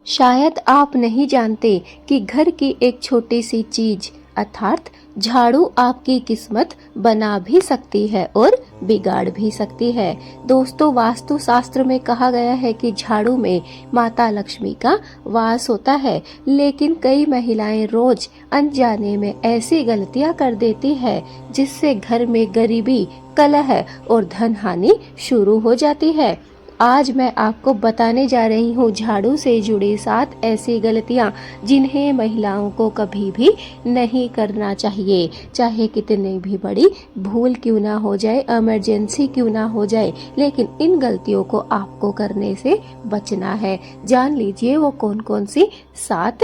शायद आप नहीं जानते कि घर की एक छोटी सी चीज अर्थात झाड़ू आपकी किस्मत बना भी सकती है और बिगाड़ भी सकती है। दोस्तों, वास्तु शास्त्र में कहा गया है कि झाड़ू में माता लक्ष्मी का वास होता है, लेकिन कई महिलाएं रोज अनजाने में ऐसी गलतियां कर देती है जिससे घर में गरीबी, कलह और धन हानि शुरू हो जाती है। आज मैं आपको बताने जा रही हूँ झाड़ू से जुड़ी 7 ऐसी गलतियाँ जिन्हें महिलाओं को कभी भी नहीं करना चाहिए, चाहे कितनी भी बड़ी भूल क्यों ना हो जाए, इमरजेंसी क्यों ना हो जाए, लेकिन इन गलतियों को आपको करने से बचना है। जान लीजिए वो कौन कौन सी 7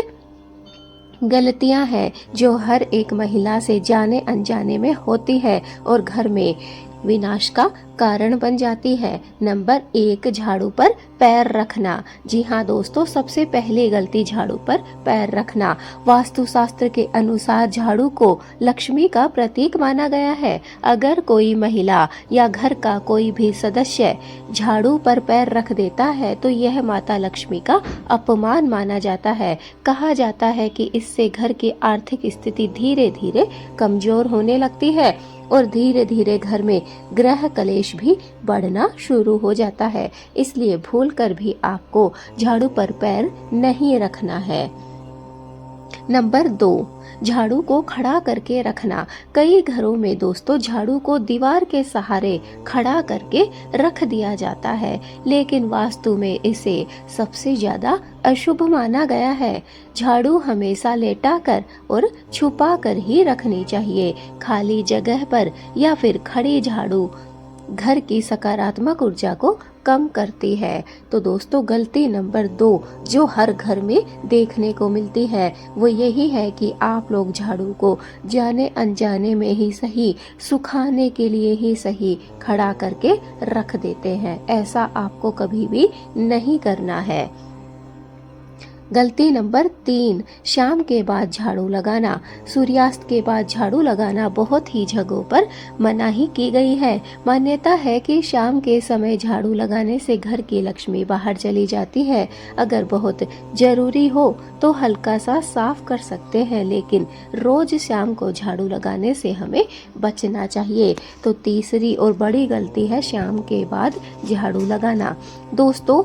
गलतियां हैं जो हर एक महिला से जाने अनजाने में होती है और घर में विनाश का कारण बन जाती है। नंबर 1, झाड़ू पर पैर रखना। जी हाँ दोस्तों, सबसे पहली गलती झाड़ू पर पैर रखना। वास्तुशास्त्र के अनुसार झाड़ू को लक्ष्मी का प्रतीक माना गया है। अगर कोई महिला या घर का कोई भी सदस्य झाड़ू पर पैर रख देता है तो यह माता लक्ष्मी का अपमान माना जाता है। कहा जाता है कि इससे घर की आर्थिक स्थिति धीरे धीरे कमजोर होने लगती है और धीरे धीरे घर में ग्रह कलेश भी बढ़ना शुरू हो जाता है। इसलिए भूल कर भी आपको झाड़ू पर पैर नहीं रखना है। नंबर 2, झाड़ू को खड़ा करके रखना। कई घरों में दोस्तों झाड़ू को दीवार के सहारे खड़ा करके रख दिया जाता है, लेकिन वास्तु में इसे सबसे ज्यादा अशुभ माना गया है। झाड़ू हमेशा लेटा कर और छुपा कर ही रखनी चाहिए। खाली जगह पर या फिर खड़ी झाड़ू घर की सकारात्मक ऊर्जा को कम करती है। तो दोस्तों, गलती नंबर 2 जो हर घर में देखने को मिलती है वो यही है कि आप लोग झाड़ू को जाने अनजाने में ही सही, सुखाने के लिए ही सही खड़ा करके रख देते हैं। ऐसा आपको कभी भी नहीं करना है। गलती नंबर 3, शाम के बाद झाड़ू लगाना। सूर्यास्त के बाद झाड़ू लगाना बहुत ही जगहों पर मनाही की गई है। मान्यता है कि शाम के समय झाड़ू लगाने से घर की लक्ष्मी बाहर चली जाती है। अगर बहुत जरूरी हो तो हल्का सा साफ कर सकते हैं, लेकिन रोज शाम को झाड़ू लगाने से हमें बचना चाहिए। तो तीसरी और बड़ी गलती है शाम के बाद झाड़ू लगाना। दोस्तों,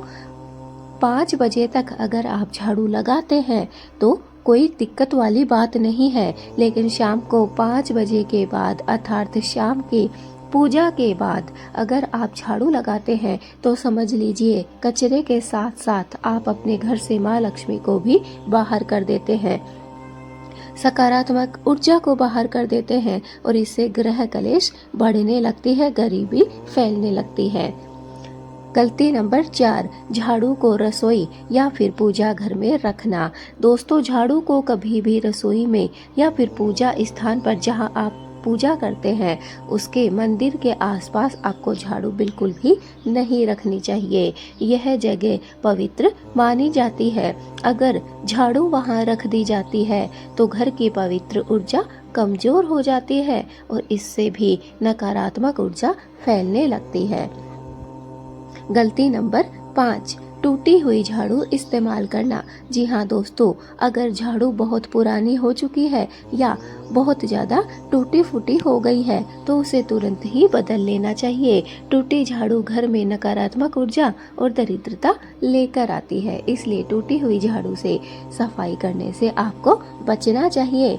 5 बजे तक अगर आप झाड़ू लगाते हैं तो कोई दिक्कत वाली बात नहीं है, लेकिन शाम को 5 बजे के बाद अर्थात शाम की पूजा के बाद अगर आप झाड़ू लगाते हैं तो समझ लीजिए कचरे के साथ साथ आप अपने घर से माँ लक्ष्मी को भी बाहर कर देते हैं, सकारात्मक ऊर्जा को बाहर कर देते हैं और इससे ग्रह कलेश बढ़ने लगती है, गरीबी फैलने लगती है। गलती नंबर 4, झाड़ू को रसोई या फिर पूजा घर में रखना। दोस्तों, झाड़ू को कभी भी रसोई में या फिर पूजा स्थान पर जहां आप पूजा करते हैं उसके मंदिर के आसपास आपको झाड़ू बिल्कुल भी नहीं रखनी चाहिए। यह जगह पवित्र मानी जाती है। अगर झाड़ू वहां रख दी जाती है तो घर की पवित्र ऊर्जा कमजोर हो जाती है और इससे भी नकारात्मक ऊर्जा फैलने लगती है। गलती नंबर 5, टूटी हुई झाड़ू इस्तेमाल करना। जी हाँ दोस्तों, अगर झाड़ू बहुत पुरानी हो चुकी है या बहुत ज़्यादा टूटी फूटी हो गई है तो उसे तुरंत ही बदल लेना चाहिए। टूटी झाड़ू घर में नकारात्मक ऊर्जा और दरिद्रता लेकर आती है, इसलिए टूटी हुई झाड़ू से सफाई करने से आपको बचना चाहिए।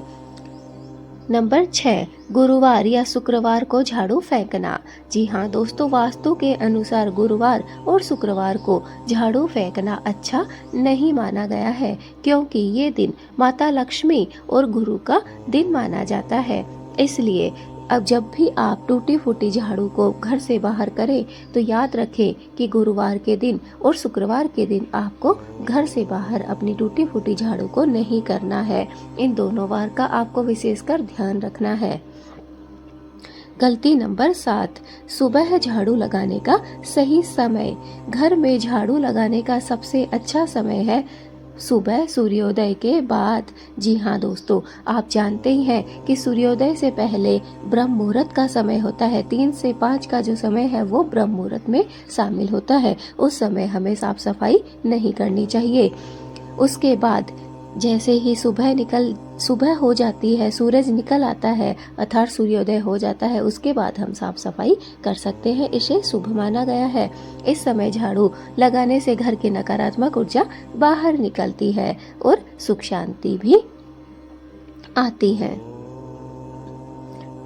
नंबर 6, गुरुवार या शुक्रवार को झाड़ू फेंकना। जी हाँ दोस्तों, वास्तु के अनुसार गुरुवार और शुक्रवार को झाड़ू फेंकना अच्छा नहीं माना गया है, क्योंकि ये दिन माता लक्ष्मी और गुरु का दिन माना जाता है। इसलिए अब जब भी आप टूटी फूटी झाड़ू को घर से बाहर करें तो याद रखें कि गुरुवार के दिन और शुक्रवार के दिन आपको घर से बाहर अपनी टूटी फूटी झाड़ू को नहीं करना है। इन दोनों वार का आपको विशेषकर ध्यान रखना है। गलती नंबर 7, सुबह झाड़ू लगाने का सही समय। घर में झाड़ू लगाने का सबसे अच्छा समय है सुबह सूर्योदय के बाद। जी हाँ दोस्तों, आप जानते ही हैं कि सूर्योदय से पहले ब्रह्म मुहूर्त का समय होता है। 3 से 5 का जो समय है वो ब्रह्म मुहूर्त में शामिल होता है। उस समय हमें साफ सफाई नहीं करनी चाहिए। उसके बाद जैसे ही सुबह हो जाती है, सूरज निकल आता है अर्थात सूर्योदय हो जाता है, उसके बाद हम साफ सफाई कर सकते हैं। इसे शुभ माना गया है। इस समय झाड़ू लगाने से घर की नकारात्मक ऊर्जा बाहर निकलती है और सुख शांति भी आती है।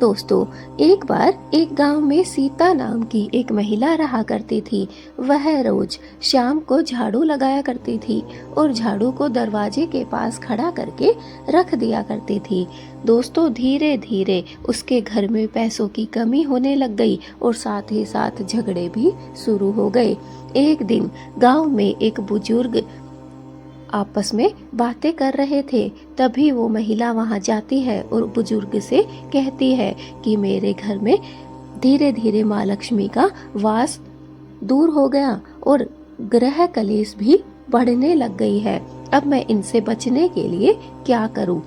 दोस्तों, एक बार एक गांव में सीता नाम की एक महिला रहा करती थी। वह रोज शाम को झाड़ू लगाया करती थी और झाड़ू को दरवाजे के पास खड़ा करके रख दिया करती थी। दोस्तों, धीरे धीरे उसके घर में पैसों की कमी होने लग गई और साथ ही साथ झगड़े भी शुरू हो गए। एक दिन गांव में एक बुजुर्ग आपस में बातें कर रहे थे। तभी वो महिला वहां जाती है और बुजुर्ग से कहती है कि मेरे घर में धीरे धीरे माँ लक्ष्मी का वास दूर हो गया और ग्रह कलेश भी बढ़ने लग गई है। अब मैं इनसे बचने के लिए क्या करूं?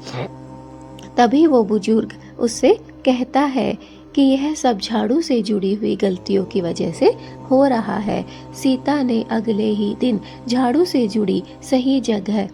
तभी वो बुजुर्ग उससे कहता है कि यह सब झाड़ू से जुड़ी हुई गलतियों की वजह से हो रहा है। सीता ने अगले ही दिन झाड़ू से जुड़ी सही जगह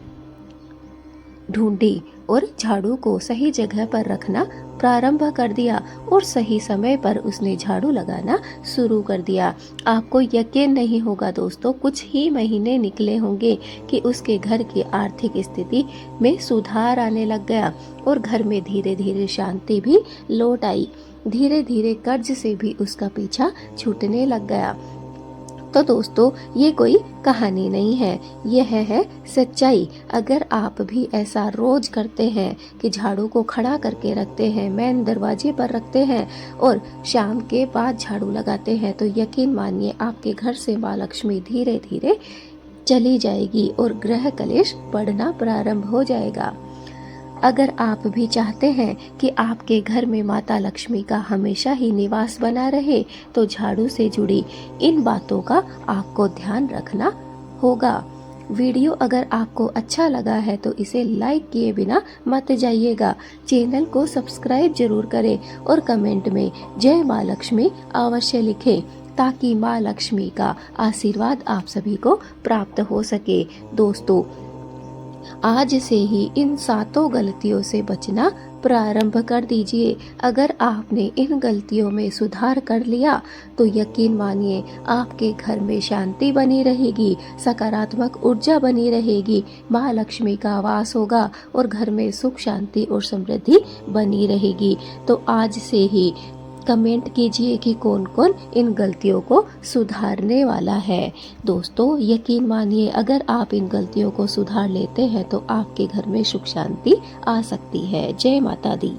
ढूंढी और झाड़ू को सही जगह पर रखना प्रारंभ कर दिया और सही समय पर उसने झाड़ू लगाना शुरू कर दिया। आपको यकीन नहीं होगा दोस्तों, कुछ ही महीने निकले होंगे कि उसके घर की आर्थिक स्थिति में सुधार आने लग गया और घर में धीरे धीरे शांति भी लौट आई। धीरे धीरे कर्ज से भी उसका पीछा छूटने लग गया। तो दोस्तों, ये कोई कहानी नहीं है, यह है सच्चाई। अगर आप भी ऐसा रोज करते हैं कि झाड़ू को खड़ा करके रखते हैं, मेन दरवाजे पर रखते हैं और शाम के बाद झाड़ू लगाते हैं, तो यकीन मानिए आपके घर से माँ लक्ष्मी धीरे धीरे चली जाएगी और ग्रह कलेश बढ़ना प्रारंभ हो जाएगा। अगर आप भी चाहते हैं कि आपके घर में माता लक्ष्मी का हमेशा ही निवास बना रहे, तो झाड़ू से जुड़ी इन बातों का आपको ध्यान रखना होगा। वीडियो अगर आपको अच्छा लगा है तो इसे लाइक किए बिना मत जाइएगा। चैनल को सब्सक्राइब जरूर करें और कमेंट में जय माँ लक्ष्मी अवश्य लिखें, ताकि माँ लक्ष्मी का आशीर्वाद आप सभी को प्राप्त हो सके। दोस्तों, आज से ही इन 7 गलतियों से बचना प्रारंभ कर दीजिए। अगर आपने इन गलतियों में सुधार कर लिया तो यकीन मानिए आपके घर में शांति बनी रहेगी, सकारात्मक ऊर्जा बनी रहेगी, माँ लक्ष्मी का वास होगा और घर में सुख शांति और समृद्धि बनी रहेगी। तो आज से ही कमेंट कीजिए कि कौन कौन इन गलतियों को सुधारने वाला है। दोस्तों, यकीन मानिए अगर आप इन गलतियों को सुधार लेते हैं तो आपके घर में सुख शांति आ सकती है। जय माता दी।